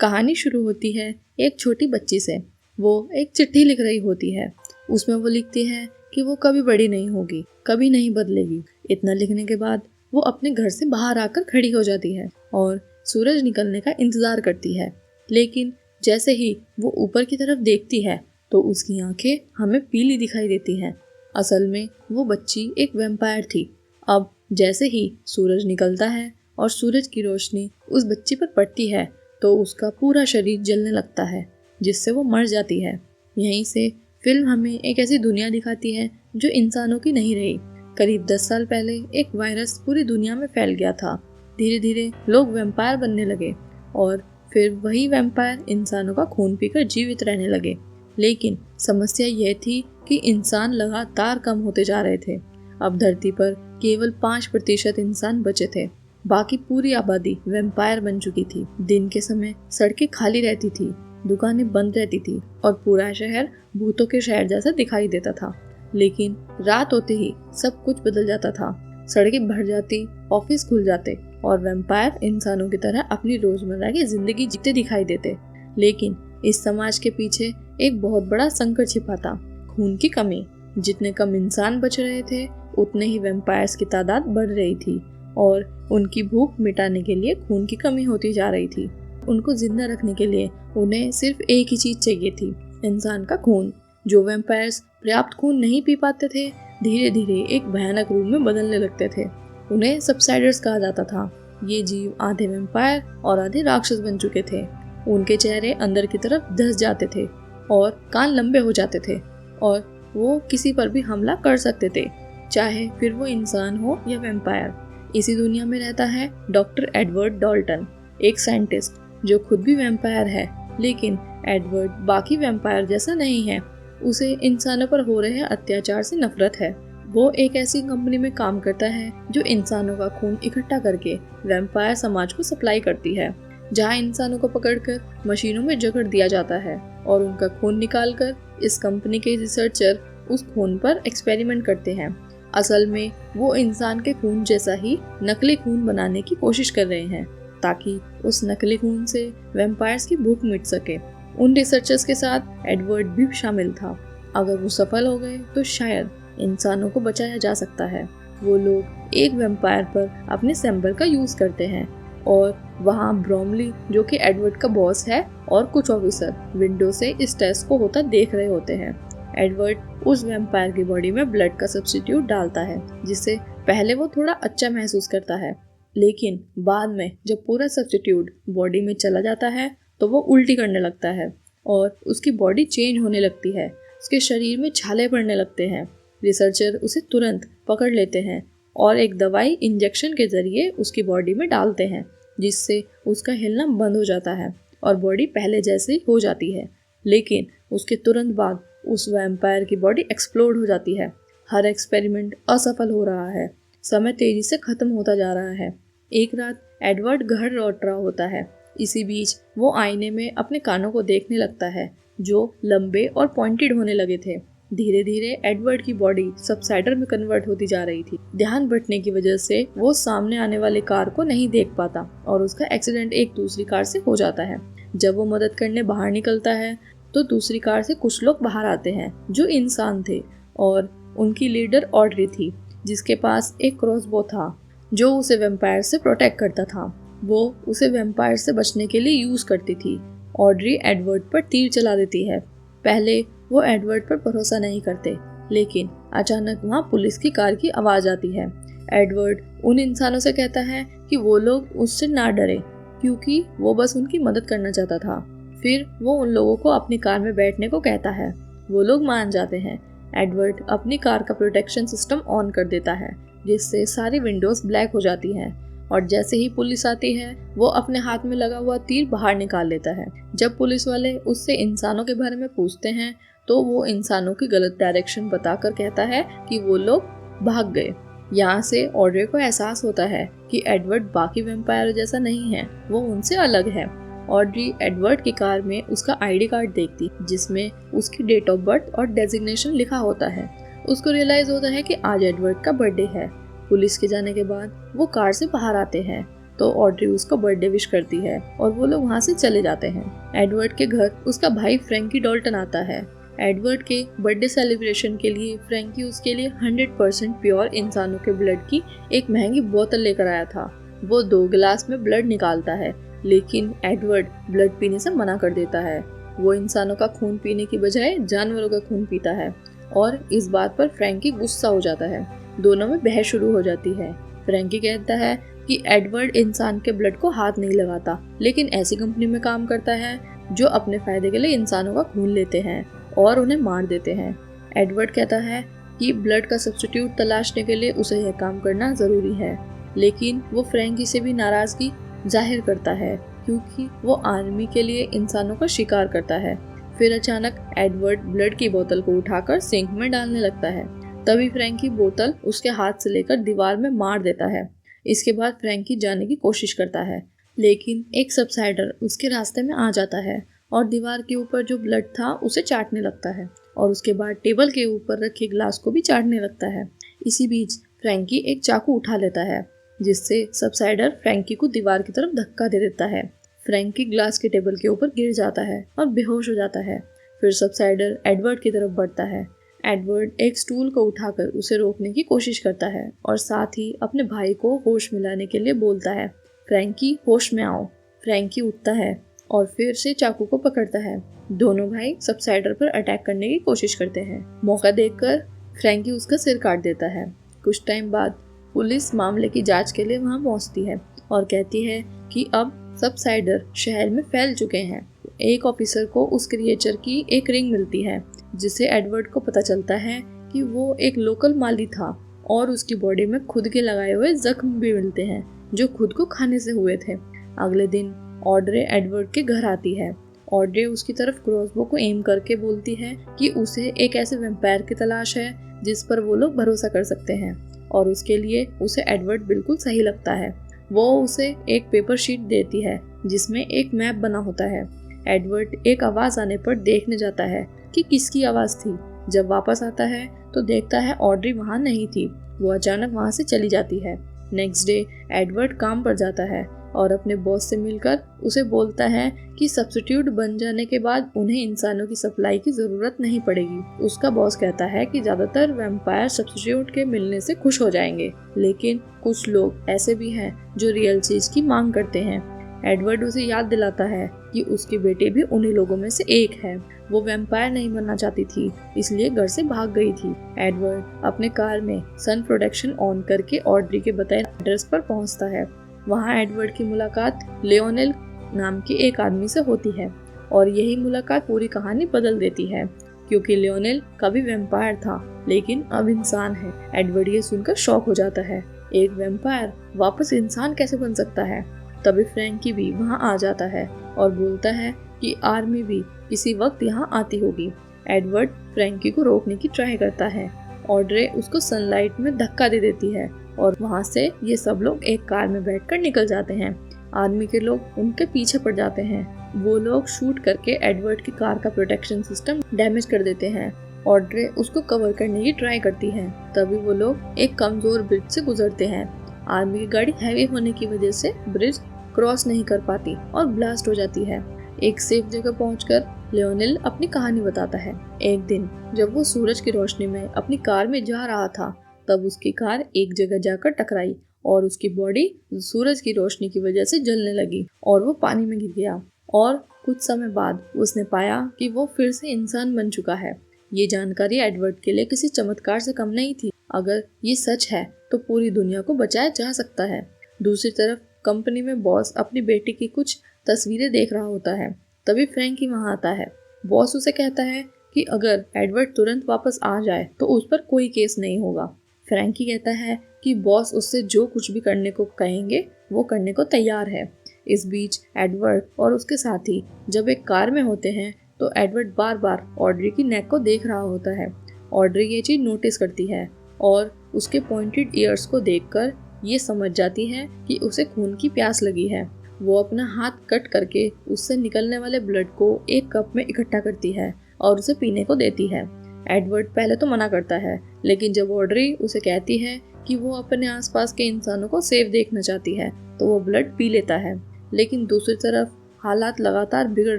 कहानी शुरू होती है एक छोटी बच्ची से। वो एक चिट्ठी लिख रही होती है। उसमें वो लिखती है कि वो कभी बड़ी नहीं होगी, कभी नहीं बदलेगी। इतना लिखने के बाद वो अपने घर से बाहर आकर खड़ी हो जाती है और सूरज निकलने का इंतजार करती है। लेकिन जैसे ही वो ऊपर की तरफ देखती है तो उसकी आंखें हमें पीली दिखाई देती हैं। असल में वो बच्ची एक वैम्पायर थी। अब जैसे ही सूरज निकलता है और सूरज की रोशनी उस बच्ची पर पड़ती है तो उसका पूरा शरीर जलने लगता है, जिससे वो मर जाती है। यहीं से फिल्म हमें एक ऐसी दुनिया दिखाती है जो इंसानों की नहीं रही। करीब 10 साल पहले एक वायरस पूरी दुनिया में फैल गया था। धीरे धीरे लोग वैम्पायर बनने लगे और फिर वही वैम्पायर इंसानों का खून पीकर जीवित रहने लगे। लेकिन समस्या यह थी कि इंसान लगातार कम होते जा रहे थे। अब धरती पर केवल 5% इंसान बचे थे। बाकी पूरी आबादी वैम्पायर बन चुकी थी। दिन के समय सड़कें खाली रहती थी, दुकानें बंद रहती थी और पूरा शहर भूतों के शहर जैसा दिखाई देता था। लेकिन रात होते ही सब कुछ बदल जाता था। सड़कें भर जाती, ऑफिस खुल जाते और वैम्पायर इंसानों की तरह अपनी रोजमर्रा की जिंदगी जीते दिखाई देते। लेकिन इस समाज के पीछे एक बहुत बड़ा संकट छिपा था, खून की कमी। जितने कम इंसान बच रहे थे उतने ही वैम्पायर्स की तादाद बढ़ रही थी और उनकी भूख मिटाने के लिए खून की कमी होती जा रही थी। उनको जिंदा रखने के लिए उन्हें सिर्फ एक ही चीज चाहिए थी, इंसान का खून। जो वैम्पायर्स पर्याप्त खून नहीं पी पाते थे धीरे धीरे एक भयानक रूप में बदलने लगते थे। उन्हें सबसाइडर्स कहा जाता था। ये जीव आधे वैम्पायर और आधे राक्षस बन चुके थे। उनके चेहरे अंदर की तरफ धंस जाते थे और कान लंबे हो जाते थे और वो किसी पर भी हमला कर सकते थे, चाहे फिर वो इंसान हो या वैम्पायर। इसी दुनिया में रहता है डॉक्टर एडवर्ड डाल्टन, एक साइंटिस्ट जो खुद भी वैम्पायर है। लेकिन एडवर्ड बाकी वैम्पायर जैसा नहीं है। उसे इंसानों पर हो रहे अत्याचार से नफरत है। वो एक ऐसी कंपनी में काम करता है जो इंसानों का खून इकट्ठा करके वैम्पायर समाज को सप्लाई करती है, जहाँ इंसानों को पकड़कर मशीनों में जकड़ दिया जाता है और उनका खून निकालकर इस कंपनी के रिसर्चर उस खून पर एक्सपेरिमेंट करते हैं। असल में वो इंसान के खून जैसा ही नकली खून बनाने की कोशिश कर रहे हैं ताकि उस नकली खून से वैम्पायर्स की भूख मिट सके। उन रिसर्चर्स के साथ एडवर्ड भी शामिल था। अगर वो सफल हो गए तो शायद इंसानों को बचाया जा सकता है। वो लोग एक वैम्पायर पर अपने सैंपल का यूज करते हैं और वहाँ ब्रोमली, जो कि एडवर्ड का बॉस है, और कुछ ऑफिसर विंडो से इस टेस्ट को होता देख रहे होते हैं। एडवर्ड उस वैम्पायर की बॉडी में ब्लड का सब्स्टिट्यूट डालता है, जिससे पहले वो थोड़ा अच्छा महसूस करता है। लेकिन बाद में जब पूरा सब्स्टिट्यूट बॉडी में चला जाता है तो वो उल्टी करने लगता है और उसकी बॉडी चेंज होने लगती है। उसके शरीर में छाले पड़ने लगते हैं। रिसर्चर उसे तुरंत पकड़ लेते हैं और एक दवाई इंजेक्शन के जरिए उसकी बॉडी में डालते हैं, जिससे उसका हिलना बंद हो जाता है और बॉडी पहले जैसी हो जाती है। लेकिन उसके तुरंत बाद उस वैम्पायर की बॉडी एक्सप्लोड हो जाती है। हर एक्सपेरिमेंट असफल हो रहा है। समय तेजी से खत्म होता जा रहा है। एक रात एडवर्ड घर लौट रहा होता है। इसी बीच वो आईने में अपने कानों को देखने लगता है, जो लंबे और पॉइंटेड होने लगे थे। धीरे धीरे एडवर्ड की बॉडी सबसाइडर में कन्वर्ट होती जा रही थी। ध्यान भटकने की वजह से वो सामने आने वाले कार को नहीं देख पाता और उसका एक्सीडेंट एक दूसरी कार से हो जाता है। जब वो मदद करने बाहर निकलता है तो दूसरी कार से कुछ लोग बाहर आते हैं जो इंसान थे और उनकी लीडर ऑड्री थी, जिसके पास एक क्रॉसबो था जो उसे वैम्पायर से प्रोटेक्ट करता था। वो उसे वैम्पायर से बचने के लिए यूज करती थी। ऑड्री एडवर्ड पर तीर चला देती है। पहले वो एडवर्ड पर भरोसा नहीं करते, लेकिन अचानक वहाँ पुलिस की कार की आवाज आती है। एडवर्ड उन इंसानों से कहता है कि वो लोग उससे ना डरे, क्योंकि वो बस उनकी मदद करना चाहता था। फिर वो उन लोगों को अपनी कार में बैठने को कहता है। वो लोग मान जाते हैं। एडवर्ड अपनी कार का प्रोटेक्शन सिस्टम ऑन कर देता है, जिससे सारी विंडोज ब्लैक हो जाती हैं और जैसे ही पुलिस आती है वो अपने हाथ में लगा हुआ तीर बाहर निकाल लेता है। जब पुलिस वाले उससे इंसानों के बारे में पूछते हैं तो वो इंसानों की गलत डायरेक्शन बताकर कहता है कि वो लोग भाग गए। यहाँ से ऑड्रे को एहसास होता है कि एडवर्ड बाकी वैम्पायर जैसा नहीं है, वो उनसे अलग है। ऑड्री एडवर्ड की कार में उसका आईडी कार्ड देखती, जिसमें उसकी डेट ऑफ बर्थ और डेजिग्नेशन लिखा होता है। उसको रियलाइज होता है कि आज एडवर्ड का बर्थडे है। पुलिस के जाने के बाद वो कार से बाहर आते हैं तो ऑड्री उसको बर्थडे विश करती है और वो लोग वहाँ से चले जाते हैं। एडवर्ड के घर उसका भाई फ्रैंकी डॉल्टन आता है। एडवर्ड के बर्थडे सेलिब्रेशन के लिए फ्रैंकी उसके लिए 100% प्योर इंसानों के ब्लड की एक महंगी बोतल लेकर आया था। वो 2 गिलास में ब्लड निकालता है, लेकिन एडवर्ड ब्लड पीने से मना कर देता है। वो इंसानों का खून पीने की बजाय जानवरों का खून पीता है और इस बात पर फ्रैंकी गुस्सा हो जाता है। दोनों में बहस शुरू हो जाती है। फ्रैंकी कहता है कि एडवर्ड इंसान के ब्लड को हाथ नहीं लगाता, लेकिन ऐसी कंपनी में काम करता है जो अपने फायदे के लिए इंसानों का खून लेते हैं और उन्हें मार देते हैं। एडवर्ड कहता है कि ब्लड का सब्स्टिट्यूट तलाशने के लिए उसे यह काम करना जरूरी है, लेकिन वो फ्रैंकी से भी नाराजगी जाहिर करता है क्योंकि वो आर्मी के लिए इंसानों का शिकार करता है। फिर अचानक एडवर्ड ब्लड की बोतल को उठाकर सिंक में डालने लगता है। तभी फ्रैंकी बोतल उसके हाथ से लेकर दीवार में मार देता है। इसके बाद फ्रैंकी जाने की कोशिश करता है, लेकिन एक सबसाइडर उसके रास्ते में आ जाता है और दीवार के ऊपर जो ब्लड था उसे चाटने लगता है और उसके बाद टेबल के ऊपर रखे ग्लास को भी चाटने लगता है। इसी बीच फ्रैंकी एक चाकू उठा लेता है, जिससे सबसाइडर फ्रैंकी को दीवार की तरफ धक्का दे देता है। फ्रैंकी ग्लास के टेबल के ऊपर गिर जाता है और बेहोश हो जाता है। फिर सबसाइडर एडवर्ड की तरफ बढ़ता है। एडवर्ड एक स्टूल को उठाकर उसे रोकने की कोशिश करता है और साथ ही अपने भाई को होश में लाने के लिए बोलता है, फ्रैंकी होश में आओ। फ्रैंकी उठता है और फिर से चाकू को पकड़ता है। दोनों भाई सबसाइडर पर अटैक करने की कोशिश करते हैं। मौका देखकर फ्रैंकी उसका सिर काट देता है। कुछ टाइम बाद पुलिस मामले की जांच के लिए वहां पहुंचती है और कहती है कि अब सबसाइडर शहर में फैल चुके हैं। एक ऑफिसर को उस क्रिएचर की एक रिंग मिलती है, जिससे एडवर्ड को पता चलता है कि वो एक लोकल माली था और उसकी बॉडी में खुद के लगाए हुए जख्म भी मिलते हैं जो खुद को खाने से हुए थे। अगले दिन ऑड्रे एडवर्ड के घर आती है। ऑड्रे उसकी तरफ क्रॉसबो को एम करके बोलती है कि उसे एक ऐसे वैम्पायर की तलाश है जिस पर वो लोग भरोसा कर सकते हैं और उसके लिए उसे एडवर्ड बिल्कुल सही लगता है। वो उसे एक पेपर शीट देती है जिसमें एक मैप बना होता है। एडवर्ड एक आवाज आने पर देखने जाता है कि किसकी आवाज थी। जब वापस आता है तो देखता है ऑड्री वहाँ नहीं थी। वो अचानक वहाँ से चली जाती है। नेक्स्ट डे एडवर्ड काम पर जाता है और अपने बॉस से मिलकर उसे बोलता है कि सब्स्टिट्यूट बन जाने के बाद उन्हें इंसानों की सप्लाई की जरूरत नहीं पड़ेगी। उसका बॉस कहता है कि ज्यादातर वैम्पायर सब्स्टिट्यूट के मिलने से खुश हो जाएंगे, लेकिन कुछ लोग ऐसे भी हैं जो रियल चीज की मांग करते हैं। एडवर्ड उसे याद दिलाता है कि उसकी बेटी भी उन्हीं लोगों में से एक है। वो वैम्पायर नहीं बनना चाहती थी, इसलिए घर से भाग गई थी। एडवर्ड अपने कार में सन प्रोटेक्शन ऑन करके ऑड्री के बताए एड्रेस पर पहुंचता है। वहां एडवर्ड की मुलाकात लियोनेल नाम के एक आदमी से होती है और यही मुलाकात पूरी कहानी बदल देती है, क्योंकि लियोनेल कभी वैम्पायर था लेकिन अब इंसान है। एडवर्ड ये सुनकर शॉक हो जाता है। एक वैम्पायर वापस इंसान कैसे बन सकता है? तभी फ्रैंकी भी वहां आ जाता है और बोलता है कि आर्मी भी किसी वक्त यहाँ आती होगी। एडवर्ड फ्रैंकी को रोकने की ट्राई करता है। ऑड्रे उसको सनलाइट में धक्का दे देती है और वहाँ से ये सब लोग एक कार में बैठकर निकल जाते हैं। आर्मी के लोग उनके पीछे पड़ जाते हैं। वो लोग शूट करके एडवर्ड की कार का प्रोटेक्शन सिस्टम डैमेज कर देते हैं। ऑड्रे उसको कवर करने की ट्राई करती है। तभी वो लोग एक कमजोर ब्रिज से गुजरते हैं। आर्मी की गाड़ी हैवी होने की वजह से ब्रिज क्रॉस नहीं कर पाती और ब्लास्ट हो जाती है। एक सेफ जगह पहुंचकर लियोनेल अपनी कहानी बताता है। एक दिन जब वो सूरज की रोशनी में अपनी कार में जा रहा था, तब उसकी कार एक जगह जाकर टकराई और उसकी बॉडी सूरज की रोशनी की वजह से जलने लगी और वो पानी में गिर गया। और कुछ समय बाद उसने पाया कि वो फिर से इंसान बन चुका है। ये जानकारी एडवर्ड के लिए किसी चमत्कार से कम नहीं थी। अगर ये सच है तो पूरी दुनिया को बचाया जा सकता है। दूसरी तरफ कंपनी में बॉस अपनी बेटी की कुछ तस्वीरें देख रहा होता है। तभी फ्रैंकी वहां आता है। बॉस उसे कहता है कि अगर एडवर्ड तुरंत वापस आ जाए तो उस पर कोई केस नहीं होगा। फ्रैंकी कहता है कि बॉस उससे जो कुछ भी करने को कहेंगे वो करने को तैयार है। इस बीच एडवर्ड और उसके साथी जब एक कार में होते हैं तो एडवर्ड बार बार ऑड्री की नेक को देख रहा होता है। ऑड्री ये चीज नोटिस करती है और उसके पॉइंटेड ईयर्स को देखकर ये समझ जाती है कि उसे खून की प्यास लगी है। वो अपना हाथ कट करके उससे निकलने वाले ब्लड को एक कप में इकट्ठा करती है और उसे पीने को देती है। एडवर्ड पहले तो मना करता है, लेकिन जब ऑड्री उसे कहती है कि वो अपने आसपास के इंसानों को सेफ देखना चाहती है तो वो ब्लड पी लेता है। लेकिन दूसरी तरफ हालात लगातार बिगड़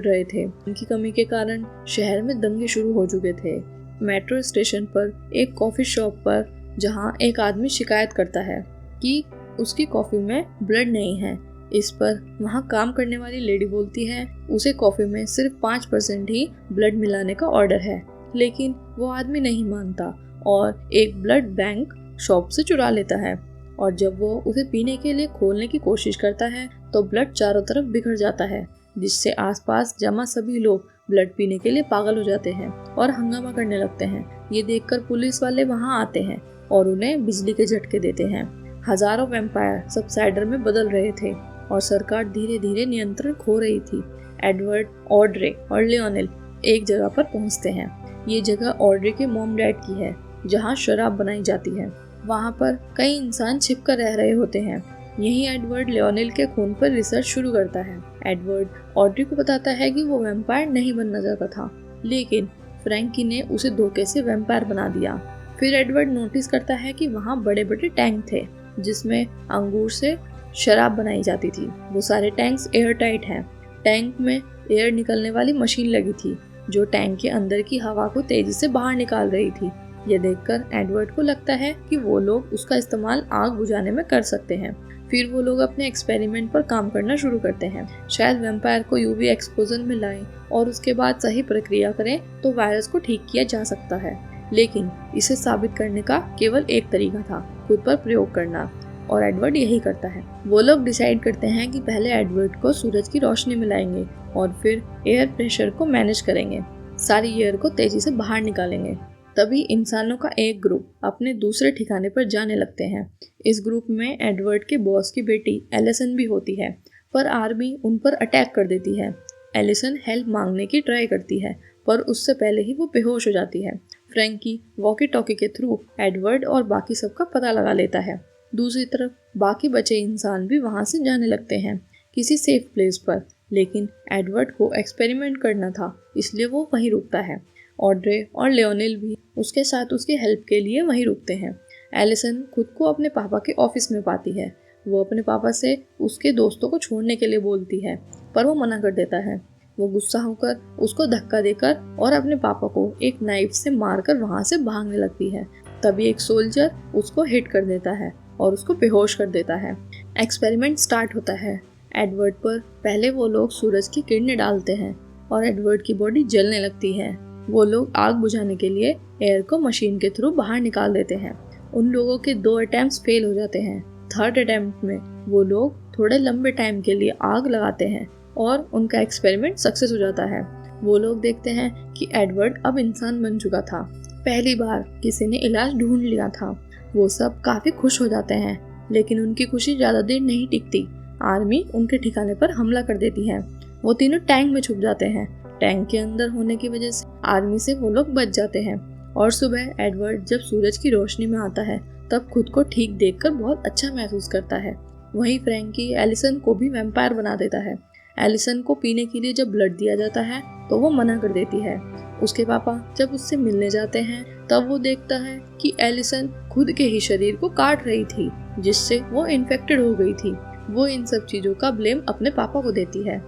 रहे थे। इनकी कमी के कारण शहर में दंगे शुरू हो चुके थे। मेट्रो स्टेशन पर एक कॉफी शॉप पर जहां एक आदमी शिकायत करता है कि उसकी कॉफी में ब्लड नहीं है। इस पर वहां काम करने वाली लेडी बोलती है उसे कॉफी में सिर्फ 5% ही ब्लड मिलाने का ऑर्डर है, लेकिन वो आदमी नहीं मानता और एक ब्लड बैंक शॉप से चुरा लेता है। और जब वो उसे पीने के लिए खोलने की कोशिश करता है तो ब्लड चारों तरफ बिखर जाता है, जिससे आसपास जमा सभी लोग ब्लड पीने के लिए पागल हो जाते हैं और हंगामा करने लगते हैं। ये देखकर पुलिस वाले वहां आते हैं और उन्हें बिजली के झटके देते हैं। हजारों वैम्पायर सबसाइडर में बदल रहे थे और सरकार धीरे धीरे नियंत्रण खो रही थी। एडवर्ड, ऑड्रे और लियोनेल एक जगह पर पहुंचते हैं। ये जगह ऑड्रे के मॉम डैड की है, जहां शराब बनाई जाती है। वहां पर कई इंसान छिपकर रह रहे होते हैं। यहीं एडवर्ड लियोनेल के खून पर रिसर्च शुरू करता है। एडवर्ड ऑड्री को बताता है कि वो वैम्पायर नहीं बनना चाहता था, लेकिन फ्रैंकी ने उसे धोखे से वैम्पायर बना दिया। फिर एडवर्ड नोटिस करता है कि वहाँ बड़े बड़े टैंक थे जिसमें अंगूर से शराब बनाई जाती थी। वो सारे टैंक्स एयर टाइट हैं। टैंक में एयर निकलने वाली मशीन लगी थी जो टैंक के अंदर की हवा को तेजी से बाहर निकाल रही थी। ये देखकर एडवर्ड को लगता है कि वो लोग उसका इस्तेमाल आग बुझाने में कर सकते हैं। फिर वो लोग अपने एक्सपेरिमेंट पर काम करना शुरू करते हैं। शायद वैम्पायर को यूवी एक्सपोजर में लाएं और उसके बाद सही प्रक्रिया करें तो वायरस को ठीक किया जा सकता है। लेकिन इसे साबित करने का केवल एक तरीका था, खुद पर प्रयोग करना, और एडवर्ड यही करता है। वो लोग डिसाइड करते हैं कि पहले एडवर्ड को सूरज की रोशनी में लाएंगे और फिर एयर प्रेशर को मैनेज करेंगे, सारी एयर को तेजी से बाहर निकालेंगे। तभी इंसानों का एक ग्रुप अपने दूसरे ठिकाने पर जाने लगते हैं। इस ग्रुप में एडवर्ड के बॉस की बेटी एलिसन भी होती है, पर आर्मी उन पर अटैक कर देती है। एलिसन हेल्प मांगने की ट्राई करती है, पर उससे पहले ही वो बेहोश हो जाती है। फ्रैंकी वॉकी टॉकी के थ्रू एडवर्ड और बाकी सबका पता लगा लेता है। दूसरी तरफ बाकी बचे इंसान भी वहाँ से जाने लगते हैं किसी सेफ प्लेस पर, लेकिन एडवर्ड को एक्सपेरिमेंट करना था इसलिए वो वहीं रुकता है। ऑड्रे और लियोनेल भी उसके साथ उसके हेल्प के लिए वहीं रुकते हैं। एलिसन खुद को अपने पापा के ऑफिस में पाती है। वो अपने पापा से उसके दोस्तों को छोड़ने के लिए बोलती है, पर वो मना कर देता है। वो गुस्सा होकर उसको धक्का देकर और अपने पापा को एक नाइफ से मारकर वहाँ से भागने लगती है। तभी एक सोल्जर उसको हिट कर देता है और उसको बेहोश कर देता है। एक्सपेरिमेंट स्टार्ट होता है। एडवर्ड पर पहले वो लोग सूरज की किरणें डालते हैं और एडवर्ड की बॉडी जलने लगती है। वो लोग आग बुझाने के लिए एयर को मशीन के थ्रू बाहर निकाल देते हैं। उन लोगों के 2 अटेम्प्ट्स फेल हो जाते हैं। थर्ड अटेम्प्ट में वो लोग थोड़े लंबे टाइम के लिए आग लगाते हैं और उनका एक्सपेरिमेंट सक्सेस हो जाता है। वो लोग देखते हैं कि एडवर्ड अब इंसान बन चुका था। पहली बार किसी ने इलाज ढूंढ लिया था। वो सब काफी खुश हो जाते हैं, लेकिन उनकी खुशी ज्यादा देर नहीं टिकती। आर्मी उनके ठिकाने पर हमला कर देती है। वो तीनों टैंक में छुप जाते हैं। टैंक के अंदर होने की वजह से आर्मी से वो लोग बच जाते हैं। और सुबह एडवर्ड जब सूरज की रोशनी में आता है तब खुद को ठीक देखकर बहुत अच्छा महसूस करता है। वहीं फ्रैंकी एलिसन को भी वैम्पायर बना देता है। एलिसन को पीने के लिए जब ब्लड दिया जाता है तो वो मना कर देती है। उसके पापा जब उससे मिलने जाते हैं तब वो देखता है कि एलिसन खुद के ही शरीर को काट रही थी, जिससे वो इन्फेक्टेड हो गई थी। वो इन सब चीजों का ब्लेम अपने पापा को देती है।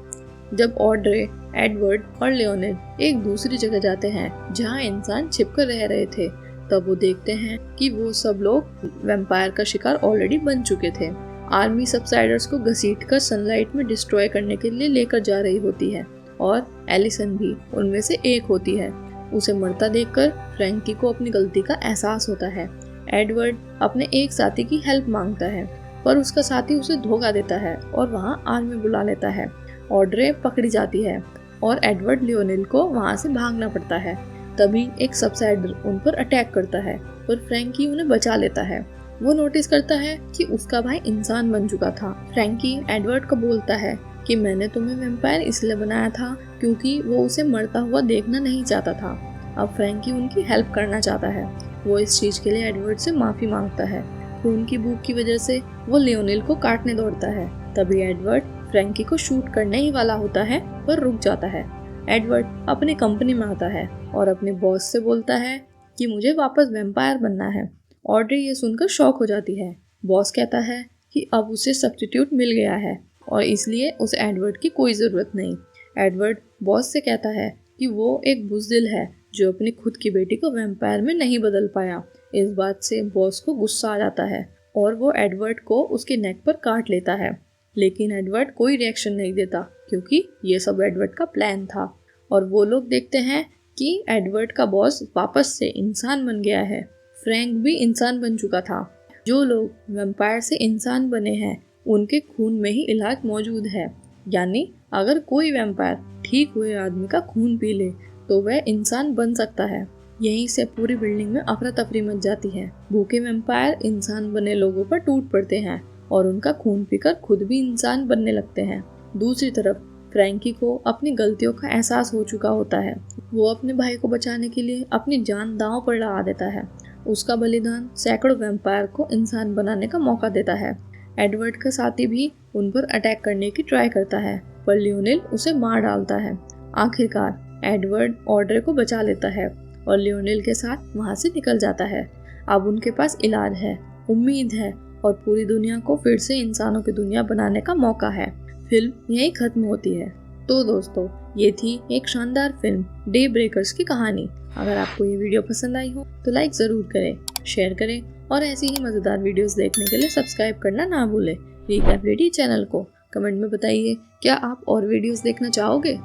जब ऑड्रे, एडवर्ड और लियोनेल एक दूसरी जगह जाते हैं जहां इंसान छिपकर रह रहे थे, तब वो देखते हैं कि वो सब लोग वैम्पायर का शिकार ऑलरेडी बन चुके थे। आर्मी सबसाइडर्स को घसीटकर सनलाइट में डिस्ट्रॉय करने के लिए लेकर जा रही होती है और एलिसन भी उनमें से एक होती है। उसे मरता देखकर फ्रैंकी को अपनी गलती का एहसास होता है। एडवर्ड अपने एक साथी की हेल्प मांगता है, पर उसका साथी उसे धोखा देता है और वहाँ आर्मी बुला लेता है। ऑड्रे पकड़ी जाती है और एडवर्ड लियोनेल को वहाँ से भागना पड़ता है। तभी एक सबसाइडर उन पर अटैक करता है, पर फ्रैंकी उन्हें बचा लेता है। वो नोटिस करता है कि उसका भाई इंसान बन चुका था। फ्रैंकी एडवर्ड को बोलता है कि मैंने तुम्हें वैम्पायर इसलिए बनाया था क्योंकि वो उसे मरता हुआ देखना नहीं चाहता था। अब फ्रैंकी उनकी हेल्प करना चाहता है। वो इस चीज के लिए एडवर्ड से माफी मांगता है। खून की भूख की वजह से वो लियोनेल को काटने दौड़ता है। तभी एडवर्ड फ्रैंकी को शूट करने ही वाला होता है, पर रुक जाता है। एडवर्ड अपनी कंपनी में आता है और अपने बॉस से बोलता है कि मुझे वापस वैम्पायर बनना है। ऑड्रे ये सुनकर शॉक हो जाती है। बॉस कहता है कि अब उसे सब्स्टिट्यूट मिल गया है और इसलिए उस एडवर्ड की कोई ज़रूरत नहीं। एडवर्ड बॉस से कहता है कि वो एक बुज़दिल है जो अपनी खुद की बेटी को वैम्पायर में नहीं बदल पाया। इस बात से बॉस को गुस्सा आ जाता है और वो एडवर्ड को उसके नेक पर काट लेता है। लेकिन एडवर्ड कोई रिएक्शन नहीं देता क्योंकि ये सब एडवर्ड का प्लान था। और वो लोग देखते हैं कि एडवर्ड का बॉस वापस से इंसान बन गया है। फ्रैंक भी इंसान बन चुका था। जो लोग वैम्पायर से इंसान बने हैं उनके खून में ही इलाज मौजूद है। यानी अगर कोई वैम्पायर ठीक हुए आदमी का खून पी ले तो वह इंसान बन सकता है। यहीं से पूरी बिल्डिंग में अफरा तफरी मच जाती है। भूखे वैम्पायर इंसान बने लोगों पर टूट पड़ते हैं और उनका खून पीकर खुद भी इंसान बनने लगते हैं। दूसरी तरफ फ्रैंकी को अपनी गलतियों का एहसास हो चुका होता है। वो अपने भाई को बचाने के लिए अपनी जान दांव पर लगा देता है। उसका बलिदान सैकड़ों वैम्पायर को इंसान बनाने का मौका देता है। एडवर्ड का साथी भी उन पर अटैक करने की ट्राई करता है पर लियोनेल उसे मार डालता है। आखिरकार एडवर्ड ऑड्रे को बचा लेता है और लियोनेल के साथ वहाँ से निकल जाता है। अब उनके पास इलाज है, उम्मीद है और पूरी दुनिया को फिर से इंसानों की दुनिया बनाने का मौका है। फिल्म यहीं खत्म होती है। तो दोस्तों, ये थी एक शानदार फिल्म डे ब्रेकर्स की कहानी। अगर आपको ये वीडियो पसंद आई हो तो लाइक ज़रूर करें, शेयर करें और ऐसी ही मज़ेदार वीडियोस देखने के लिए सब्सक्राइब करना ना भूलें। रिकैप रेडी चैनल को कमेंट में बताइए क्या आप और वीडियोस देखना चाहोगे।